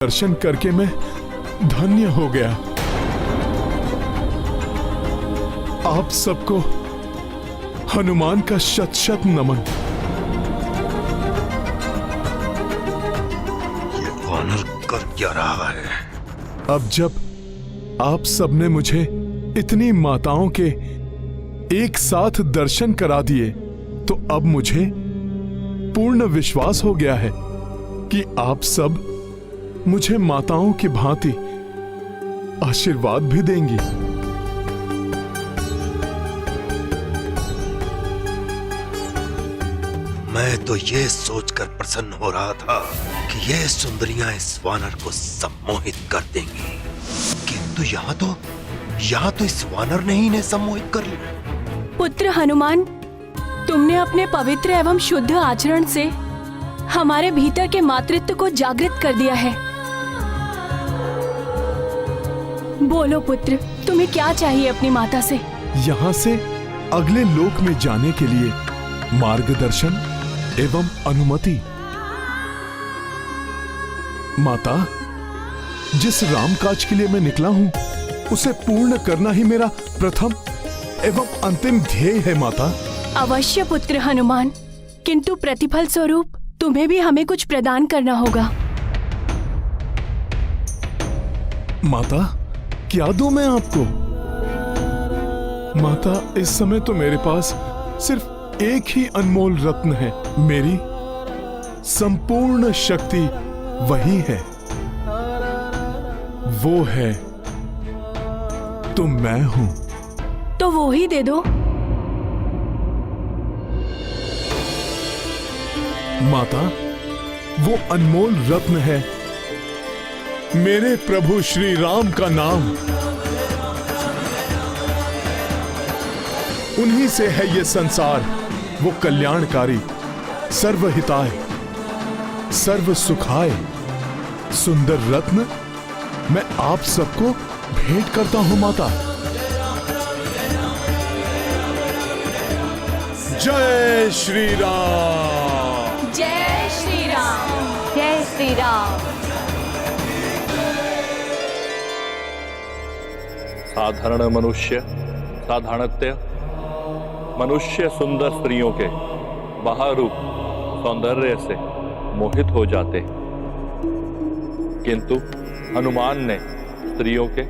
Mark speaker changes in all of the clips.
Speaker 1: दर्शन करके मैं धन्य हो गया। आप सबको हनुमान का शत शत नमन।
Speaker 2: ये वानर कर क्या रहा है?
Speaker 1: अब जब आप सबने मुझे इतनी माताओं के एक साथ दर्शन करा दिए तो अब मुझे पूर्ण विश्वास हो गया है कि आप सब मुझे माताओं की भांति आशीर्वाद भी देंगी।
Speaker 2: मैं तो ये सोचकर प्रसन्न हो रहा था कि ये सुंदरियां इस वानर को सम्मोहित कर देंगी, किंतु यहाँ तो इस वानर ने ही इन्हें सम्मोहित कर लिया।
Speaker 3: पुत्र हनुमान, तुमने अपने पवित्र एवं शुद्ध आचरण से हमारे भीतर के मातृत्व को जागृत कर दिया है। बोलो पुत्र, तुम्हें क्या चाहिए अपनी माता से?
Speaker 1: यहाँ से अगले लोक में जाने के लिए मार्गदर्शन एवं अनुमति। माता, जिस रामकाज के लिए मैं निकला हूँ उसे पूर्ण करना ही मेरा प्रथम एवं अंतिम ध्येय है माता।
Speaker 3: अवश्य पुत्र हनुमान, किंतु प्रतिफल स्वरूप तुम्हें भी हमें कुछ प्रदान करना होगा।
Speaker 1: माता, क्या दूं मैं आपको? माता, इस समय तो मेरे पास सिर्फ एक ही अनमोल रत्न है। मेरी संपूर्ण शक्ति वही है, वो है तो मैं हूं।
Speaker 3: तो वो ही दे दो।
Speaker 1: माता, वो अनमोल रत्न है मेरे प्रभु श्री राम का नाम। उन्हीं से है ये संसार, वो कल्याणकारी, सर्वहिताय, सर्व सुखाय सुंदर रत्न मैं आप सबको भेंट करता हूं माता। जय श्री राम।
Speaker 3: जय श्री राम। जय श्री राम।
Speaker 4: साधारण मनुष्य साधारणत्य मनुष्य सुंदर स्त्रियों के बाहर रूप सौंदर्य से मोहित हो जाते, किंतु हनुमान ने स्त्रियों के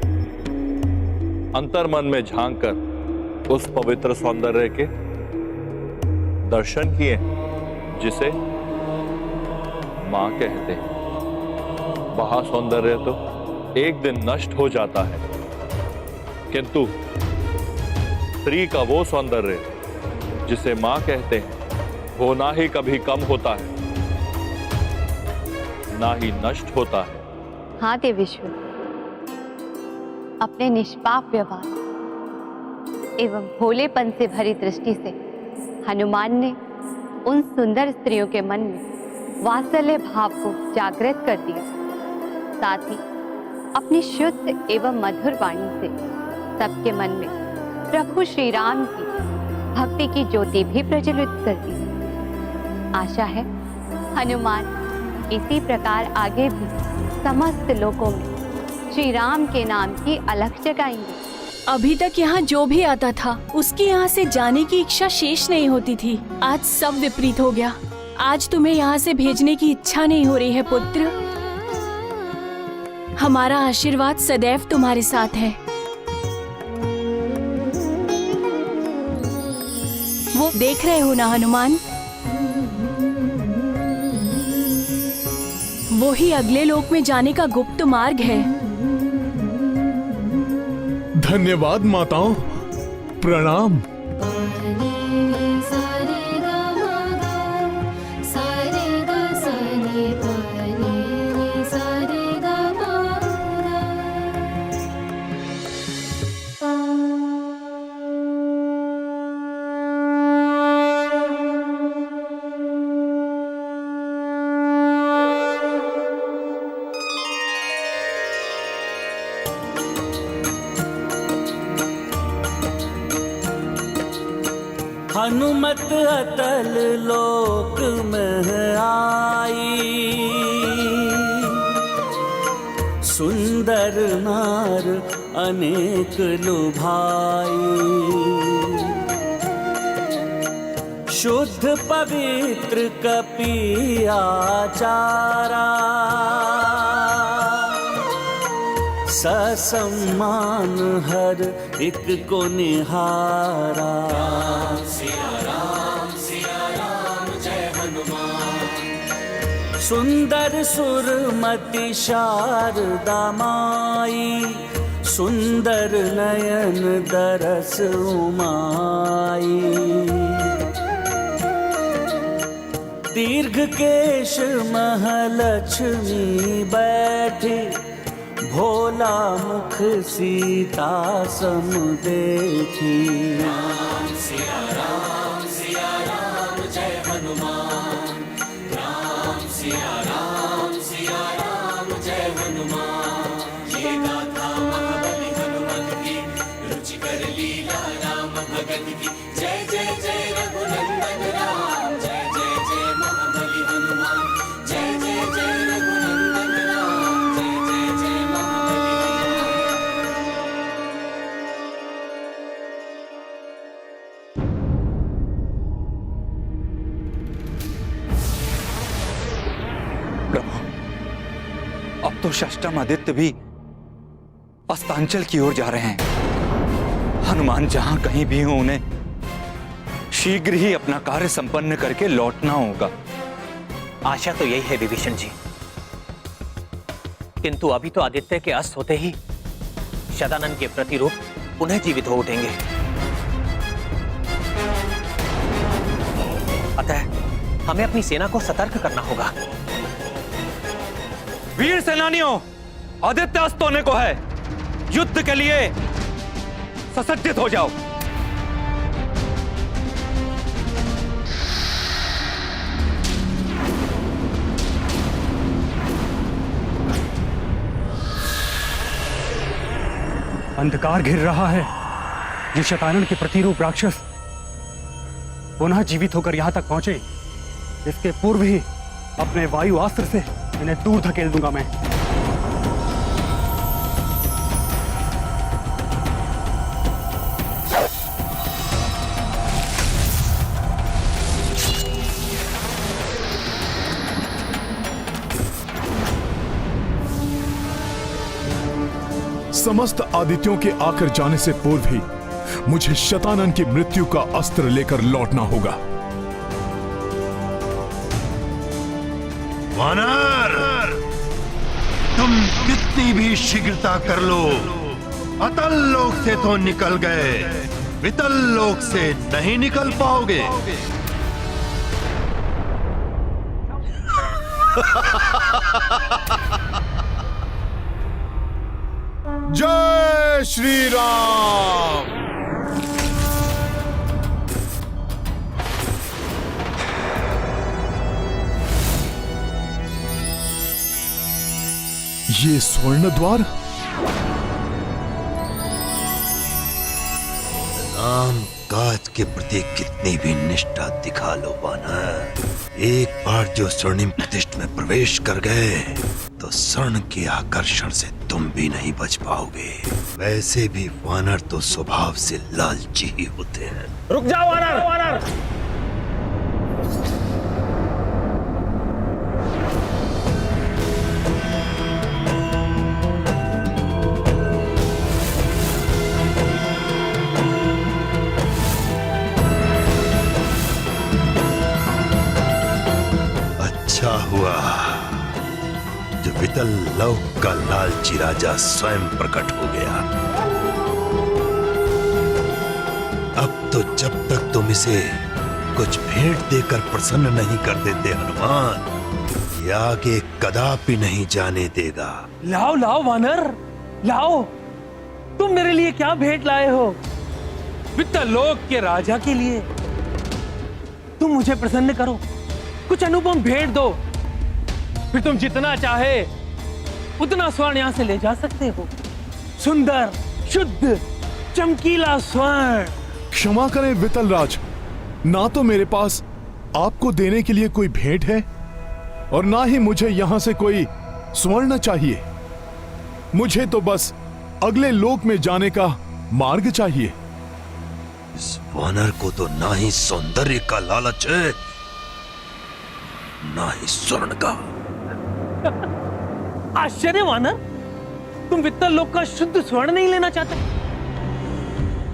Speaker 4: अंतर्मन में झांककर उस पवित्र सौंदर्य के दर्शन किए जिसे मां कहते हैं। वह सौंदर्य तो एक दिन नष्ट हो जाता है, किंतु स्त्री का वो सौंदर्य जिसे मां कहते हैं वो ना ही कभी कम होता है, ना ही नष्ट होता है।
Speaker 5: हाँ देवेश्वर, अपने निष्पाप व्यवहार एवं भोलेपन से भरी दृष्टि से हनुमान ने उन सुंदर स्त्रियों के मन में वात्सल्य भाव को जागृत कर दिया। साथ ही अपनी शुद्ध एवं मधुर वाणी से सबके मन में प्रभु श्री राम की भक्ति की ज्योति भी प्रज्वलित कर दी। आशा है हनुमान इसी प्रकार आगे भी समस्त लोकों में श्री राम के नाम की अलख जगाएंगे।
Speaker 3: अभी तक यहाँ जो भी आता था उसकी यहाँ से जाने की इच्छा शेष नहीं होती थी। आज सब विपरीत हो गया। आज तुम्हें यहाँ से भेजने की इच्छा नहीं हो रही है पुत्र। हमारा आशीर्वाद सदैव तुम्हारे साथ है। वो देख रहे हो ना हनुमान, वो ही अगले लोक में जाने का गुप्त मार्ग है।
Speaker 1: धन्यवाद माताओं, प्रणाम।
Speaker 6: हनुमत अतल लोक में आई, सुंदर नार अनेक लुभाई, शुद्ध पवित्र कपि आचारा, ससम्मान हर एक को निहारा। सुंदर सुरमति शारदा माई, सुंदर नयन दरस उमाई, दीर्घ केश महालक्ष्मी बैठी, भोला मुख सीता सम देखी। राम सिया राम जय हनुमान, राम सिया राम जय हनुमान। ये गाथा महाबली हनुमत की, रुचिकर लीला राम भगत की। जय जय जय रघुनंदन राम, जय जय जय महाबली हनुमान, जय जय जय रघुनंदन राम, जय जय जय महाबली
Speaker 7: प्रभु, अब तो षष्टम आदित्य भी अस्तांचल की ओर जा रहे हैं। हनुमान जहां कहीं भी हो, उन्हें शीघ्र ही अपना कार्य संपन्न करके लौटना होगा।
Speaker 8: आशा तो यही है विभीषण जी, किंतु अभी तो आदित्य के अस्त होते ही शतानन के प्रतिरूप पुनः जीवित हो उठेंगे। अतः हमें अपनी सेना को सतर्क करना होगा।
Speaker 7: वीर सेनानियों, आदित्य अस्त होने को है, युद्ध के लिए ससज्जित हो जाओ।
Speaker 9: अंधकार घिर रहा है। ये शतानन के प्रतिरूप राक्षस पुनः जीवित होकर यहां तक पहुंचे, इसके पूर्व ही अपने वायु अस्त्र से इन्हें दूर धकेल दूंगा मैं।
Speaker 1: समस्त आदित्यों के आकर जाने से पूर्व ही मुझे शतानन की मृत्यु का अस्त्र लेकर लौटना होगा।
Speaker 2: वानर, तुम कितनी भी शीघ्रता कर लो, अतल लोक से तो निकल गए, वितल लोक से नहीं निकल पाओगे।
Speaker 1: जय श्री राम। ये स्वर्ण द्वार,
Speaker 2: राम काज के प्रति कितनी भी निष्ठा दिखा लो वानर, एक बार जो स्वर्णिम प्रतिष्ठ में प्रवेश कर गए तो स्वर्ण के आकर्षण से तुम भी नहीं बच पाओगे। वैसे भी वानर तो स्वभाव से लालची ही होते हैं।
Speaker 8: रुक जाओ वानर, वानर।
Speaker 2: अच्छा हुआ जो वितल लोक का लालची राजा स्वयं प्रकट हो गया। अब तो जब तक तुम इसे कुछ भेंट देकर प्रसन्न नहीं कर देते हनुमान, ये आगे कदापि नहीं जाने देगा।
Speaker 10: लाओ लाओ वानर, लाओ। तुम मेरे लिए क्या भेंट लाए हो? वित्तलोक लोक के राजा के लिए। तुम मुझे प्रसन्न करो, कुछ अनुपम भेंट दो, फिर तुम जितना चाहे उतना स्वर्ण यहां से ले जा सकते हो। सुंदर, शुद्ध, चमकीला स्वर्ण।
Speaker 1: क्षमा करें वितल राज, ना तो मेरे पास आपको देने के लिए कोई भेंट है और ना ही मुझे यहां से कोई स्वर्ण चाहिए। मुझे तो बस अगले लोक में जाने का मार्ग चाहिए।
Speaker 2: इस वानर को तो ना ही सौंदर्य का लालच है, ना ही स्वर्ण का।
Speaker 10: आश्चर्य वानर, तुम वित्तल लोक का शुद्ध स्वर्ण नहीं लेना चाहते?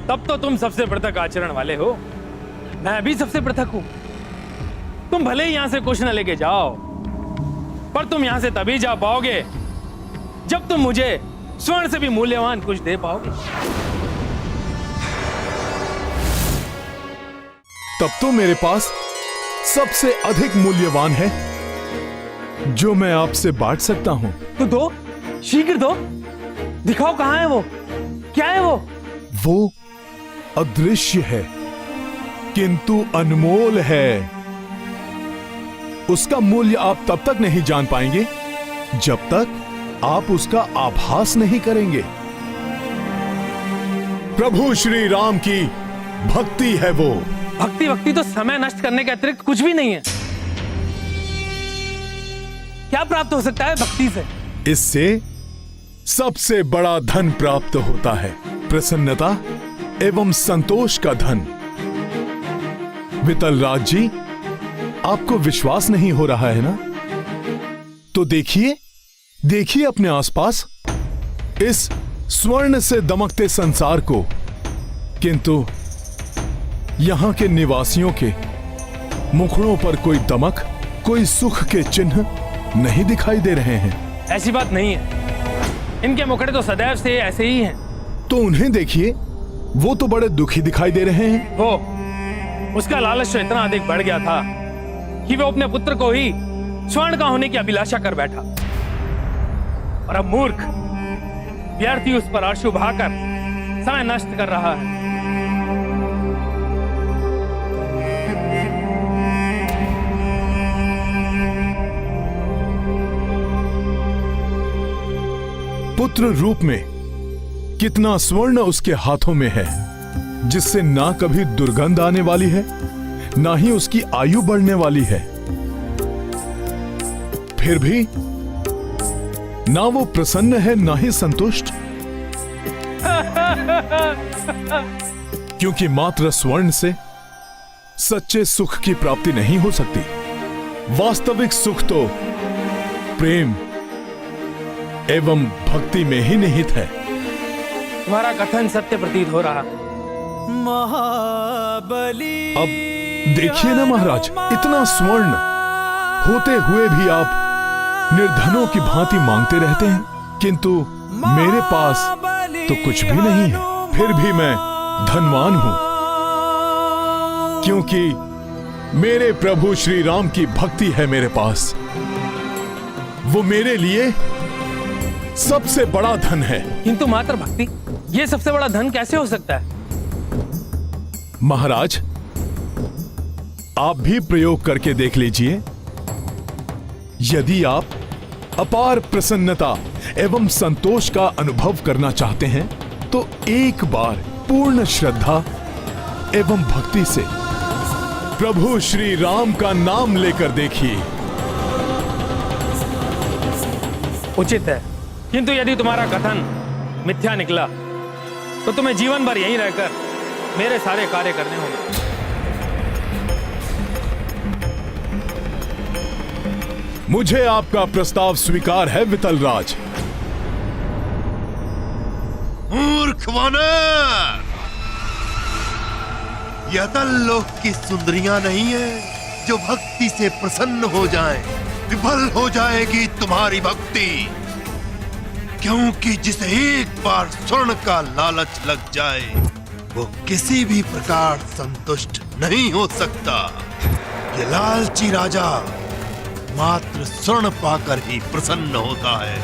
Speaker 10: तब तो तुम सबसे पृथक आचरण वाले हो। मैं भी सबसे पृथक हूं। तुम भले ही यहां से कुछ न लेके जाओ, पर तुम यहां से तभी जा पाओगे जब तुम मुझे स्वर्ण से भी मूल्यवान कुछ दे पाओगे।
Speaker 1: तब तो मेरे पास सबसे अधिक मूल्यवान है जो मैं आपसे बांट सकता हूं।
Speaker 10: तो दो, शीघ्र दो। दिखाओ कहां है वो, क्या है वो?
Speaker 1: वो अदृश्य है किंतु अनमोल है। उसका मूल्य आप तब तक नहीं जान पाएंगे जब तक आप उसका आभास नहीं करेंगे। प्रभु श्री राम की भक्ति है वो।
Speaker 10: भक्ति भक्ति तो समय नष्ट करने के अतिरिक्त कुछ भी नहीं है। क्या प्राप्त हो सकता है भक्ति से?
Speaker 1: इससे सबसे बड़ा धन प्राप्त होता है, प्रसन्नता एवं संतोष का धन। वितल राज जी, आपको विश्वास नहीं हो रहा है ना? तो देखिए देखिए अपने आसपास इस स्वर्ण से दमकते संसार को, किंतु यहां के निवासियों के मुखड़ों पर कोई दमक, कोई सुख के चिन्ह नहीं दिखाई दे रहे हैं।
Speaker 10: ऐसी बात नहीं है, इनके मुखड़े तो सदैव से ऐसे ही हैं।
Speaker 1: तो उन्हें देखिए, वो तो बड़े दुखी दिखाई दे रहे हैं।
Speaker 10: वो, उसका लालच तो इतना अधिक बढ़ गया था कि वो अपने पुत्र को ही स्वर्ण का होने की अभिलाषा कर बैठा। और अब मूर्ख व्यर्थी उस पर आंसू बहाकर समय नष्ट कर रहा है।
Speaker 1: पुत्र रूप में कितना स्वर्ण उसके हाथों में है, जिससे ना कभी दुर्गंध आने वाली है, ना ही उसकी आयु बढ़ने वाली है। फिर भी ना वो प्रसन्न है, ना ही संतुष्ट। क्योंकि मात्र स्वर्ण से सच्चे सुख की प्राप्ति नहीं हो सकती। वास्तविक सुख तो प्रेम एवं भक्ति में ही निहित है।
Speaker 10: तुम्हारा कथन सत्य प्रतीत हो रहा।
Speaker 1: अब देखिए ना महाराज, इतना स्वर्ण होते हुए भी आप निर्धनों की भांति मांगते रहते हैं, किंतु मेरे पास तो कुछ भी नहीं है। फिर भी मैं धनवान हूं, क्योंकि मेरे प्रभु श्री राम की भक्ति है मेरे पास। वो मेरे लिए सबसे बड़ा धन है।
Speaker 10: किंतु मात्र भक्ति, ये सबसे बड़ा धन कैसे हो सकता है?
Speaker 1: महाराज, आप भी प्रयोग करके देख लीजिए। यदि आप अपार प्रसन्नता एवं संतोष का अनुभव करना चाहते हैं, तो एक बार पूर्ण श्रद्धा एवं भक्ति से प्रभु श्री राम का नाम लेकर देखिए।
Speaker 10: उचित है, किंतु यदि तुम्हारा कथन मिथ्या निकला तो तुम्हें जीवन भर यहीं रहकर मेरे सारे कार्य करने होंगे।
Speaker 1: मुझे आपका प्रस्ताव स्वीकार है वितल राज।
Speaker 2: मूर्ख वानर, यह लोक की सुंदरियां नहीं है जो भक्ति से प्रसन्न हो जाएं। विफल हो जाएगी तुम्हारी भक्ति, क्योंकि जिसे एक बार स्वर्ण का लालच लग जाए वो किसी भी प्रकार संतुष्ट नहीं हो सकता। ये लालची राजा मात्र स्वर्ण पाकर ही प्रसन्न होता है।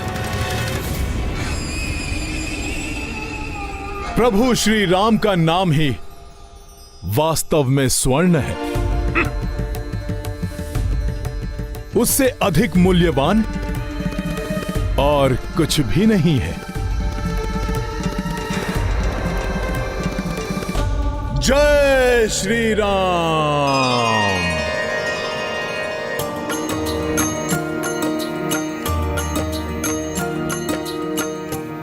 Speaker 1: प्रभु श्री राम का नाम ही वास्तव में स्वर्ण है। उससे अधिक मूल्यवान और कुछ भी नहीं है। जय श्री राम।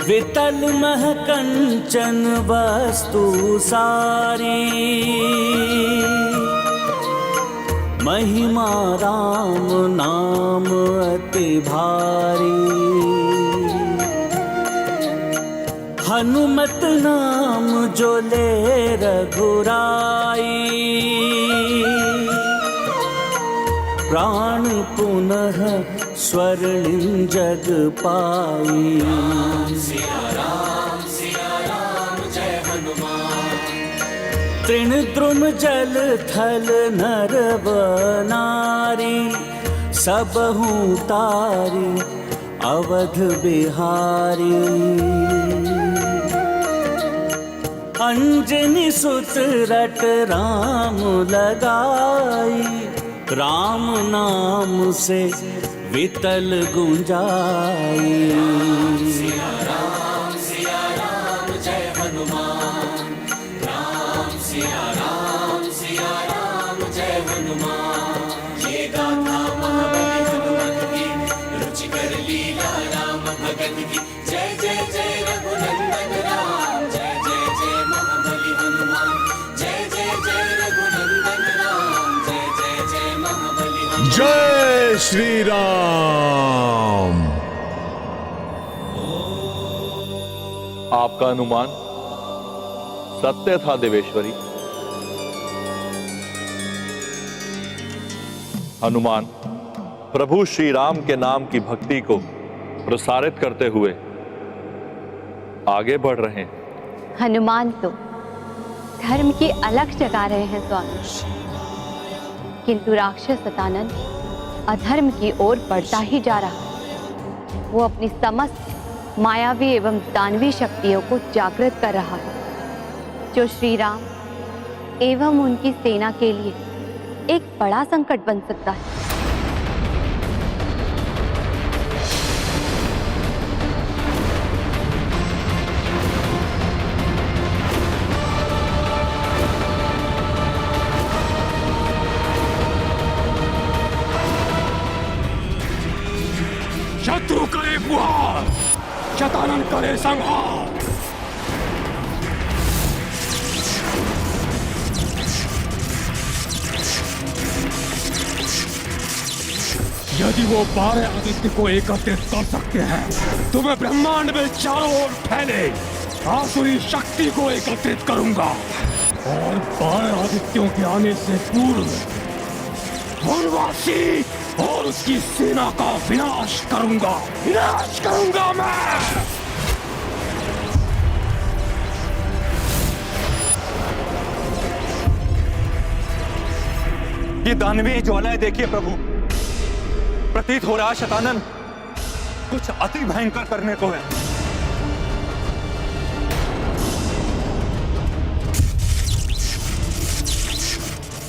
Speaker 6: वितल मह कंचन वस्तु सारी, महिमा राम नाम अति भारी। हनुमत नाम जो ले रघुराई, प्राण पुनः स्वर्णिम जग पाई। सिया राम जय हनुमान। तृण द्रुम जल थल नर नारी, सबहु तारी अवध बिहारी। अंजनी सुत रट राम लगाई, राम नाम से वितल गुंजाई। सिया राम जय हनुमान। राम सिया राम जय हनुमान। ये गाथा महाबली हनुमत की, रुचिकर लीला राम भगत की। जय जय जय रघुनंदन राम, जय जय जय महाबली हनुमान। जय जय जय रघुनंदन राम, जय जय जय महाबली हनुमान।
Speaker 1: जय श्री राम।
Speaker 4: आपका अनुमान सत्य था देवेश्वरी। हनुमान प्रभु श्री राम के नाम की भक्ति को प्रसारित करते हुए आगे बढ़ रहे हैं।
Speaker 5: हनुमान तो धर्म की अलख जगा रहे हैं स्वामी, किंतु राक्षस सतानन अधर्म की ओर बढ़ता ही जा रहा है। वो अपनी समस्त मायावी एवं दानवी शक्तियों को जागृत कर रहा है, जो श्री राम एवं उनकी सेना के लिए एक बड़ा संकट बन सकता है।
Speaker 9: शत्रु करे गुहार, शतानन करे संहार। यदि वो 12 आदित्य को एकत्रित कर सकते हैं तो मैं ब्रह्मांड में चारों ओर फैले आसुरी शक्ति को एकत्रित करूंगा और 12 आदित्यों के आने से पूर्व वनवासी और उसकी सेना का विनाश करूंगा मैं।
Speaker 7: ये दानवीय ज्वालाएं देखिए प्रभु, प्रतीत हो रहा शतानन कुछ अति भयंकर करने को है।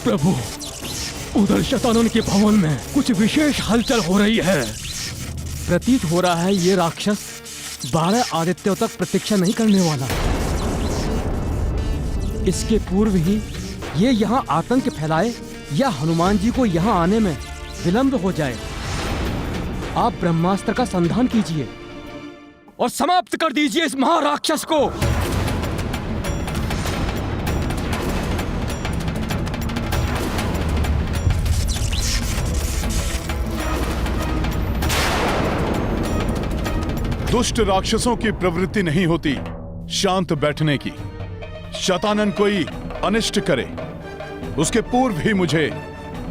Speaker 9: प्रभु, उधर शतानन के भवन में कुछ विशेष हलचल हो रही है। प्रतीत हो रहा है ये राक्षस 12 आदित्यों तक प्रतीक्षा नहीं करने वाला। इसके पूर्व ही ये यहाँ आतंक फैलाए या हनुमान जी को यहाँ आने में विलंब हो जाए। आप ब्रह्मास्त्र का संधान कीजिए और समाप्त कर दीजिए इस महाराक्षस को।
Speaker 1: दुष्ट राक्षसों की प्रवृत्ति नहीं होती शांत बैठने की। शतानन कोई अनिष्ट करे उसके पूर्व ही मुझे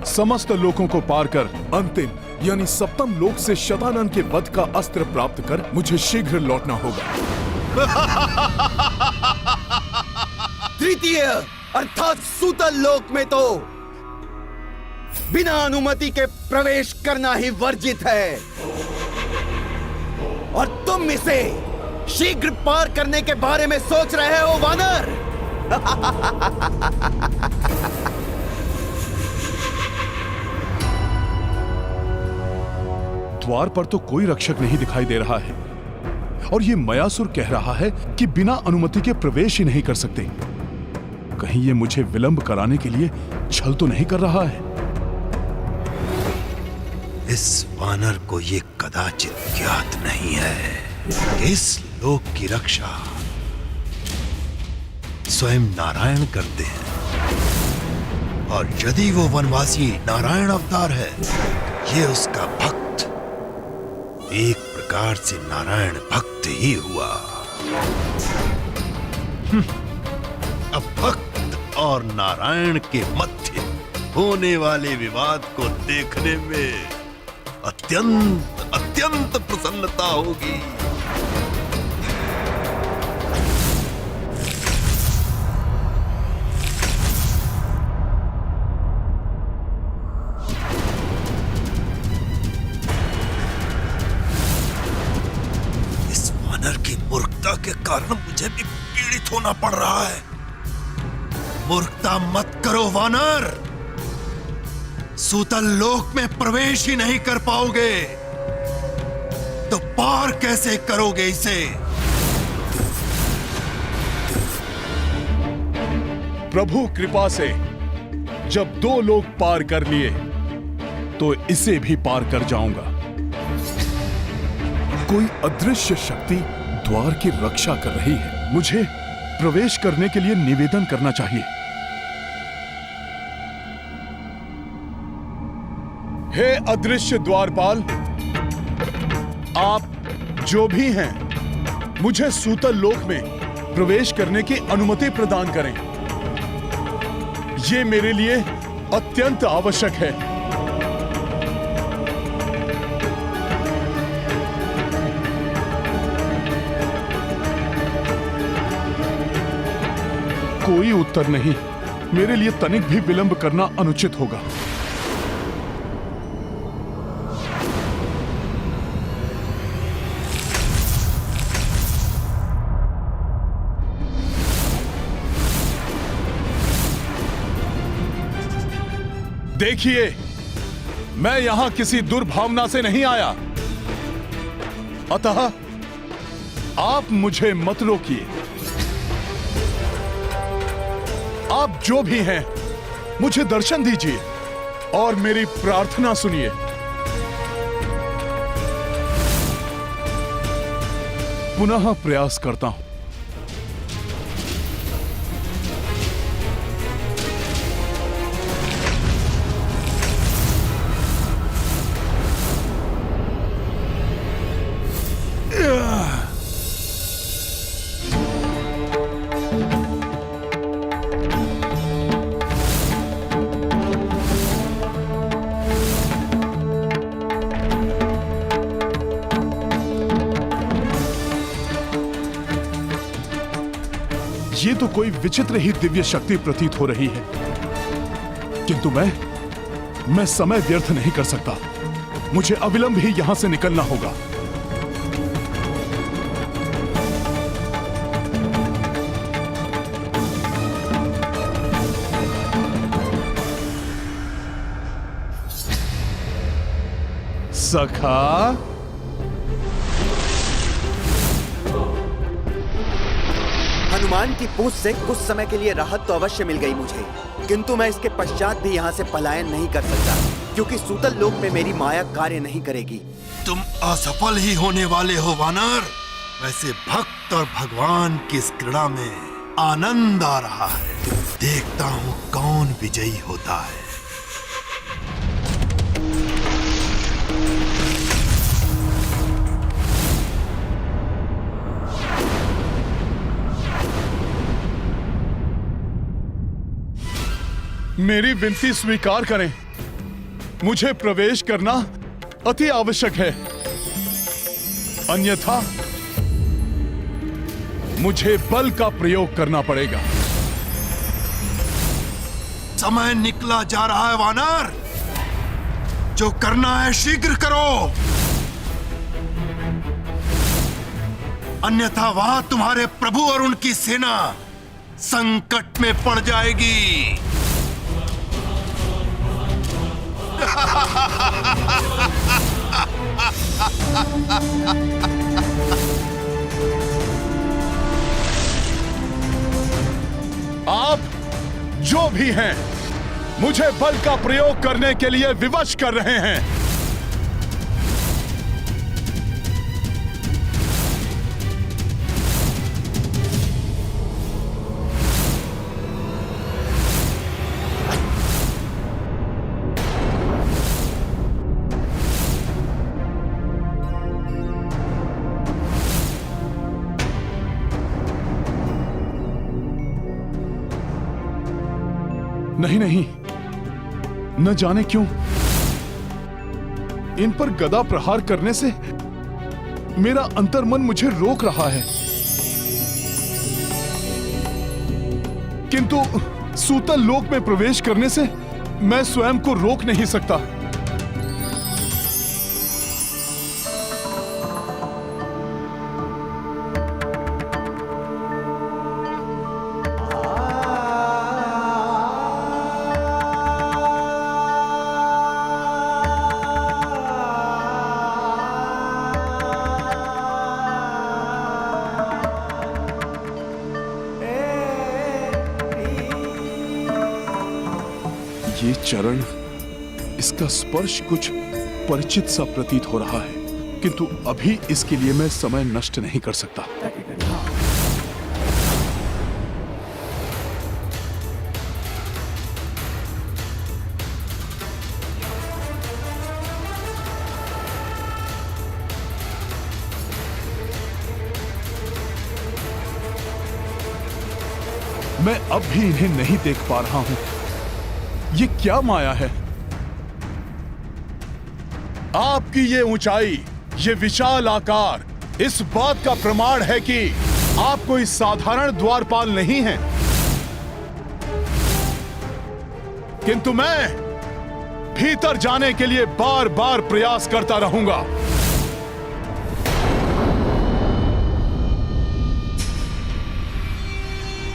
Speaker 1: समस्त लोकों को पार कर अंतिम यानी सप्तम लोक से शतानन के वध का अस्त्र प्राप्त कर मुझे शीघ्र लौटना होगा।
Speaker 11: तृतीय अर्थात सूतल लोक में तो बिना अनुमति के प्रवेश करना ही वर्जित है और तुम इसे शीघ्र पार करने के बारे में सोच रहे हो वानर।
Speaker 1: द्वार पर तो कोई रक्षक नहीं दिखाई दे रहा है और ये मयासुर कह रहा है कि बिना अनुमति के प्रवेश ही नहीं कर सकते। कहीं ये मुझे विलंब कराने के लिए छल तो नहीं कर रहा है?
Speaker 2: इस वानर को ये कदाचित ज्ञात नहीं है, इस लोक की रक्षा स्वयं नारायण करते हैं, और यदि वो वनवासी नारायण अवतार है, ये उसका भक्त एक प्रकार से नारायण भक्त ही हुआ। अब भक्त और नारायण के मध्य होने वाले विवाद को देखने में अत्यंत अत्यंत प्रसन्नता होगी। इस वानर की मूर्खता के कारण मुझे भी पीड़ित होना पड़ रहा है। मूर्खता मत करो वानर, सूतल लोक में प्रवेश ही नहीं कर पाओगे तो पार कैसे करोगे इसे?
Speaker 1: प्रभु कृपा से जब 2 लोग पार कर लिए तो इसे भी पार कर जाऊंगा। कोई अदृश्य शक्ति द्वार की रक्षा कर रही है। मुझे प्रवेश करने के लिए निवेदन करना चाहिए। हे अदृश्य द्वारपाल, आप जो भी हैं, मुझे सूतल लोक में प्रवेश करने की अनुमति प्रदान करें। ये मेरे लिए अत्यंत आवश्यक है। कोई उत्तर नहीं। मेरे लिए तनिक भी विलंब करना अनुचित होगा। देखिए, मैं यहां किसी दुर्भावना से नहीं आया, अतः आप मुझे मत रोकिए। आप जो भी हैं, मुझे दर्शन दीजिए और मेरी प्रार्थना सुनिए। पुनः प्रयास करता हूं। ये तो कोई विचित्र ही दिव्य शक्ति प्रतीत हो रही है, किंतु मैं समय व्यर्थ नहीं कर सकता। मुझे अविलंब ही यहां से निकलना होगा। सखा,
Speaker 11: हनुमान की पूंछ से कुछ समय के लिए राहत तो अवश्य मिल गई मुझे, किंतु मैं इसके पश्चात भी यहाँ से पलायन नहीं कर सकता, क्योंकि सूतल लोक में मेरी माया कार्य नहीं करेगी।
Speaker 2: तुम असफल ही होने वाले हो वानर। वैसे भक्त और भगवान की इस क्रीड़ा में आनंद आ रहा है। देखता हूँ कौन विजयी होता है।
Speaker 1: मेरी विनती स्वीकार करें। मुझे प्रवेश करना अति आवश्यक है, अन्यथा मुझे बल का प्रयोग करना पड़ेगा।
Speaker 2: समय निकला जा रहा है वानर, जो करना है शीघ्र करो, अन्यथा वहां तुम्हारे प्रभु और उनकी सेना संकट में पड़ जाएगी।
Speaker 1: आप जो भी हैं, मुझे बल का प्रयोग करने के लिए विवश कर रहे हैं। नहीं नहीं, न जाने क्यों इन पर गदा प्रहार करने से मेरा अंतर्मन मुझे रोक रहा है, किंतु सूतल लोक में प्रवेश करने से मैं स्वयं को रोक नहीं सकता। ये चरण, इसका स्पर्श कुछ परिचित सा प्रतीत हो रहा है, किंतु अभी इसके लिए मैं समय नष्ट नहीं कर सकता। मैं अब भी इन्हें नहीं देख पा रहा हूं। ये क्या माया है? आपकी ये ऊंचाई, ये विशाल आकार इस बात का प्रमाण है कि आप कोई साधारण द्वारपाल नहीं हैं, किंतु मैं भीतर जाने के लिए बार बार प्रयास करता रहूंगा।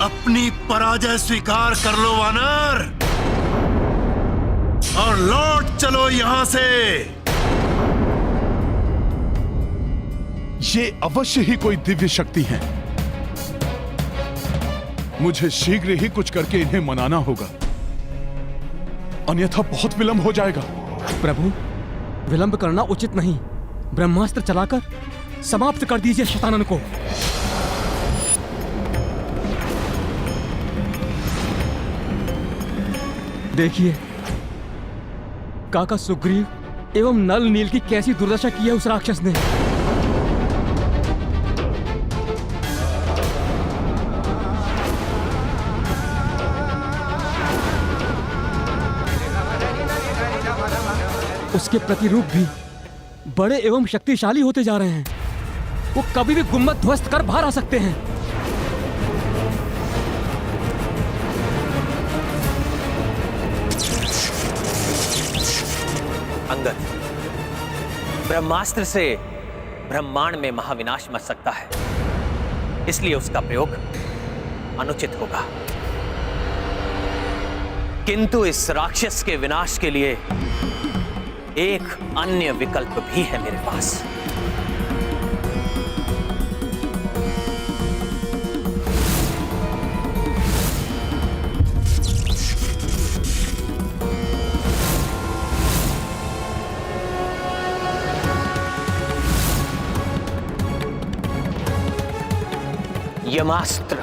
Speaker 2: अपनी पराजय स्वीकार कर लो वानर और लौट चलो यहां से।
Speaker 1: ये अवश्य ही कोई दिव्य शक्ति है। मुझे शीघ्र ही कुछ करके इन्हें मनाना होगा, अन्यथा बहुत विलंब हो जाएगा।
Speaker 10: प्रभु, विलंब करना उचित नहीं। ब्रह्मास्त्र चलाकर समाप्त कर दीजिए शतानन को। देखिए काका सुग्रीव एवं नल नील की कैसी दुर्दशा की है उस राक्षस ने। उसके प्रतिरूप भी बड़े एवं शक्तिशाली होते जा रहे हैं। वो कभी भी गुम्मत ध्वस्त कर बाहर आ सकते हैं।
Speaker 8: अंगद, ब्रह्मास्त्र से ब्रह्मांड में महाविनाश मच सकता है, इसलिए उसका प्रयोग अनुचित होगा। किंतु इस राक्षस के विनाश के लिए एक अन्य विकल्प भी है मेरे पास। यमास्त्र।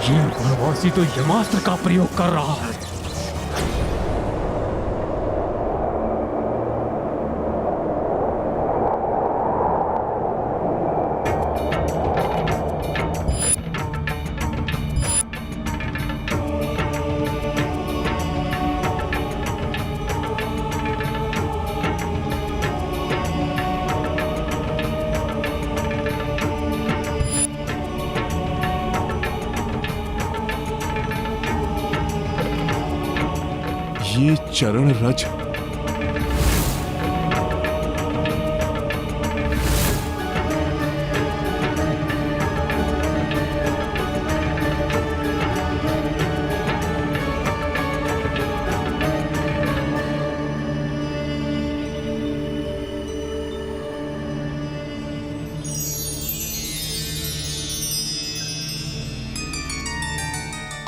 Speaker 9: ये वनवासी तो यमास्त्र का प्रयोग कर रहा है।
Speaker 1: ये चरण रज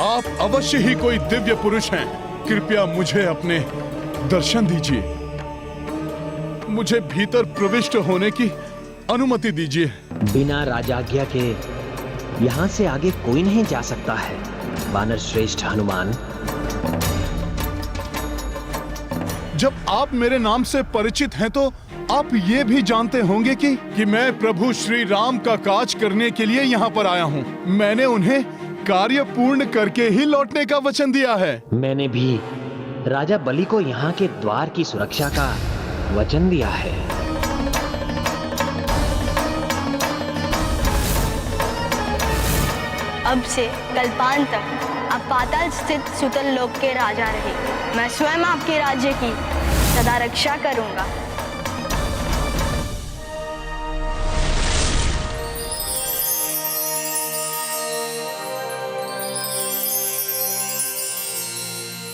Speaker 1: आप अवश्य ही कोई दिव्य पुरुष हैं। कृपया मुझे अपने दर्शन दीजिए। मुझे भीतर प्रविष्ट होने की अनुमति दीजिए।
Speaker 12: बिना राजाज्ञा के यहाँ से आगे कोई नहीं जा सकता है वानर श्रेष्ठ हनुमान।
Speaker 1: जब आप मेरे नाम से परिचित हैं तो आप ये भी जानते होंगे कि मैं प्रभु श्री राम का काज करने के लिए यहाँ पर आया हूँ। मैंने उन्हें कार्य पूर्ण करके ही लौटने का वचन दिया है।
Speaker 12: मैंने भी राजा बलि को यहाँ के द्वार की सुरक्षा का वचन दिया है।
Speaker 13: अब से कल्पांत तक आप पाताल स्थित सुतल लोक के राजा रहे। मैं स्वयं आपके राज्य की सदा रक्षा करूंगा।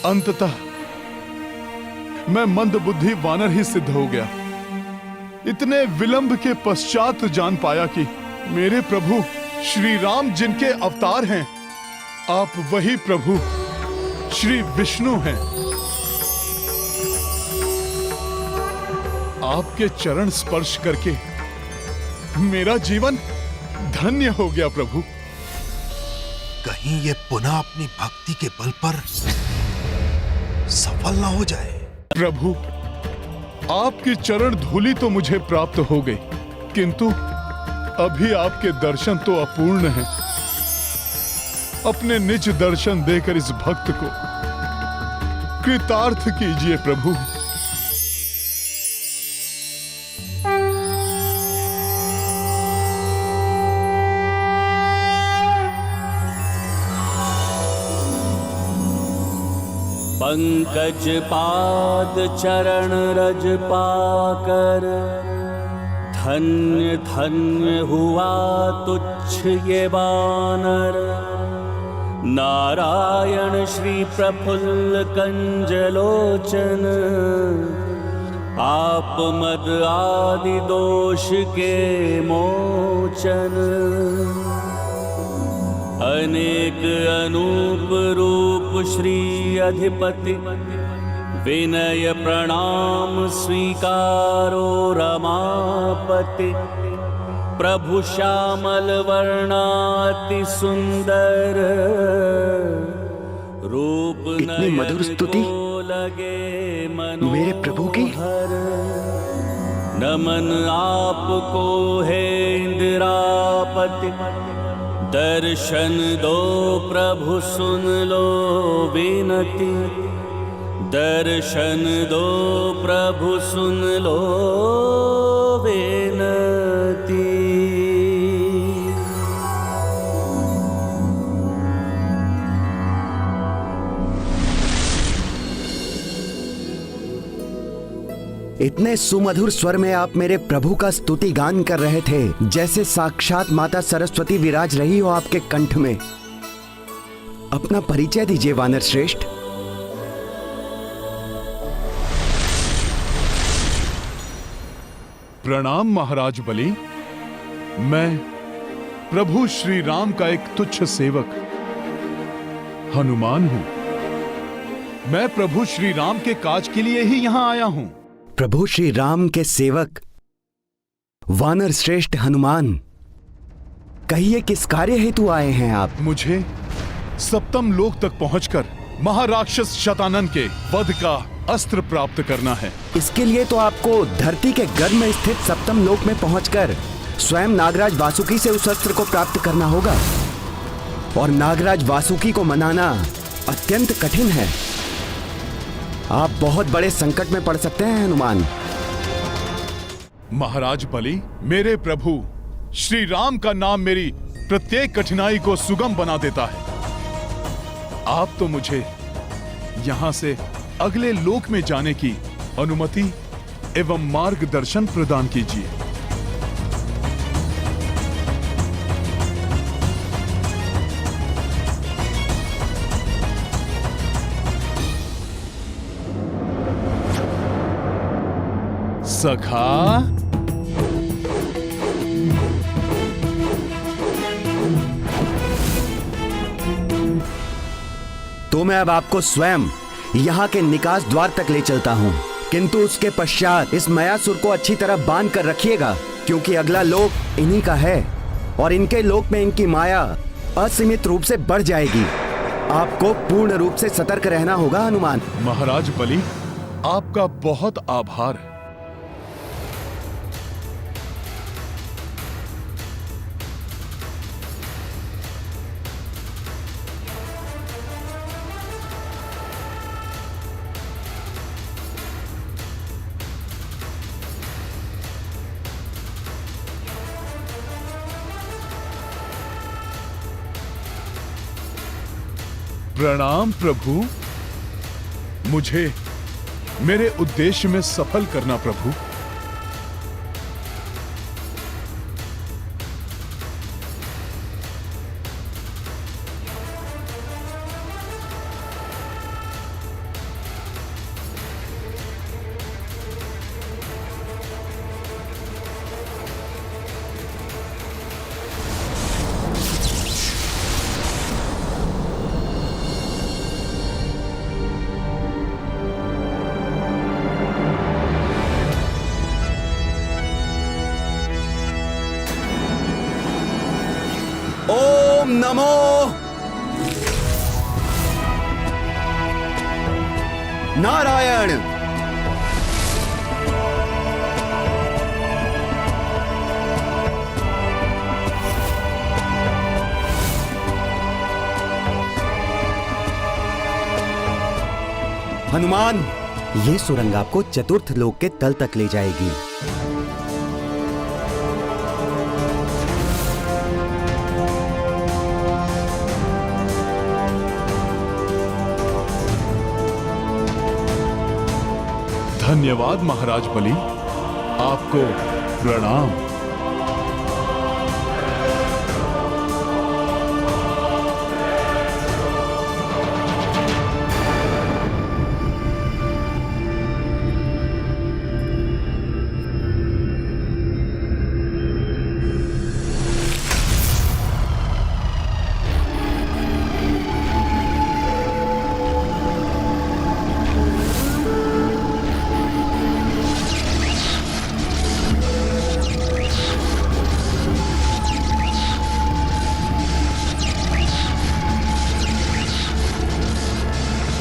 Speaker 1: अंततः मैं मंदबुद्धि वानर ही सिद्ध हो गया। इतने विलंब के पश्चात जान पाया कि मेरे प्रभु श्री राम जिनके अवतार हैं, आप वही प्रभु श्री विष्णु हैं। आपके चरण स्पर्श करके मेरा जीवन धन्य हो गया प्रभु।
Speaker 2: कहीं ये पुनः अपनी भक्ति के बल पर सफल ना हो जाए।
Speaker 1: प्रभु, आपकी चरण धूलि तो मुझे प्राप्त हो गई, किंतु अभी आपके दर्शन तो अपूर्ण हैं। अपने निज दर्शन देकर इस भक्त को कृतार्थ कीजिए प्रभु।
Speaker 6: पंकज पाद चरण रज पाकर धन्य धन्य हुआ तुच्छ ये वानर। नारायण श्री प्रफुल्ल कंजलोचन आप मद आदि दोष के मोचन। अनेक अनूप रूप श्री अधिपति विनय प्रणाम स्वीकारो रमापति। प्रभु श्यामल वर्णाति सुंदर रूप
Speaker 11: इतनी मधुर स्तुति
Speaker 6: लगे
Speaker 11: मेरे प्रभु की।
Speaker 6: नमन आपको है इंदिरापति। दर्शन दो प्रभु सुन लो विनती। दर्शन दो प्रभु सुन लो विनती।
Speaker 11: इतने सुमधुर स्वर में आप मेरे प्रभु का स्तुति गान कर रहे थे जैसे साक्षात माता सरस्वती विराज रही हो आपके कंठ में। अपना परिचय दीजिए वानर श्रेष्ठ।
Speaker 1: प्रणाम महाराज बलि। मैं प्रभु श्री राम का एक तुच्छ सेवक हनुमान हूं। मैं प्रभु श्री राम के काज के लिए ही यहां आया हूं।
Speaker 11: प्रभु श्री राम के सेवक वानर श्रेष्ठ हनुमान, कहिए किस कार्य हेतु आए हैं आप?
Speaker 1: मुझे सप्तम लोक तक पहुंचकर महाराक्षस शतानन के वध का अस्त्र प्राप्त करना है।
Speaker 11: इसके लिए तो आपको धरती के गर्भ में स्थित सप्तम लोक में पहुंचकर स्वयं नागराज वासुकी से उस अस्त्र को प्राप्त करना होगा, और नागराज वासुकी को मनाना अत्यंत कठिन है। आप बहुत बड़े संकट में पड़ सकते हैं हनुमान।
Speaker 1: महाराज बलि, मेरे प्रभु श्री राम का नाम मेरी प्रत्येक कठिनाई को सुगम बना देता है। आप तो मुझे यहां से अगले लोक में जाने की अनुमति एवं मार्गदर्शन प्रदान कीजिए। सखा,
Speaker 11: तो मैं अब आपको स्वयं यहाँ के निकास द्वार तक ले चलता हूँ, किंतु उसके पश्चात इस मयासुर को अच्छी तरह बांध कर रखिएगा, क्योंकि अगला लोक इन्हीं का है और इनके लोक में इनकी माया असीमित रूप से बढ़ जाएगी। आपको पूर्ण रूप से सतर्क रहना होगा हनुमान।
Speaker 1: महाराज बलि, आपका बहुत आभार। प्रणाम प्रभु, मुझे मेरे उद्देश्य में सफल करना प्रभु।
Speaker 11: ओम नमो नारायण। हनुमान, ये सुरंग आपको चतुर्थ लोक के तल तक ले जाएगी।
Speaker 1: धन्यवाद महाराज बलि, आपको प्रणाम।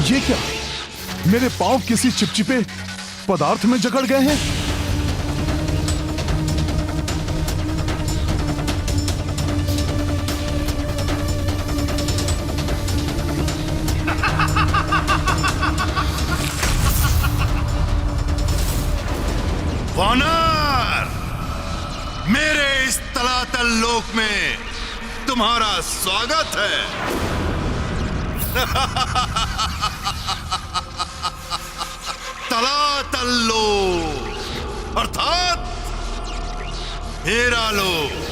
Speaker 1: ये क्या? मेरे पांव किसी चिपचिपे पदार्थ में जकड़ गए हैं।
Speaker 2: वानर, मेरे इस तलातल लोक में तुम्हारा स्वागत है। तलातल लोक अर्थात मेरा लोक।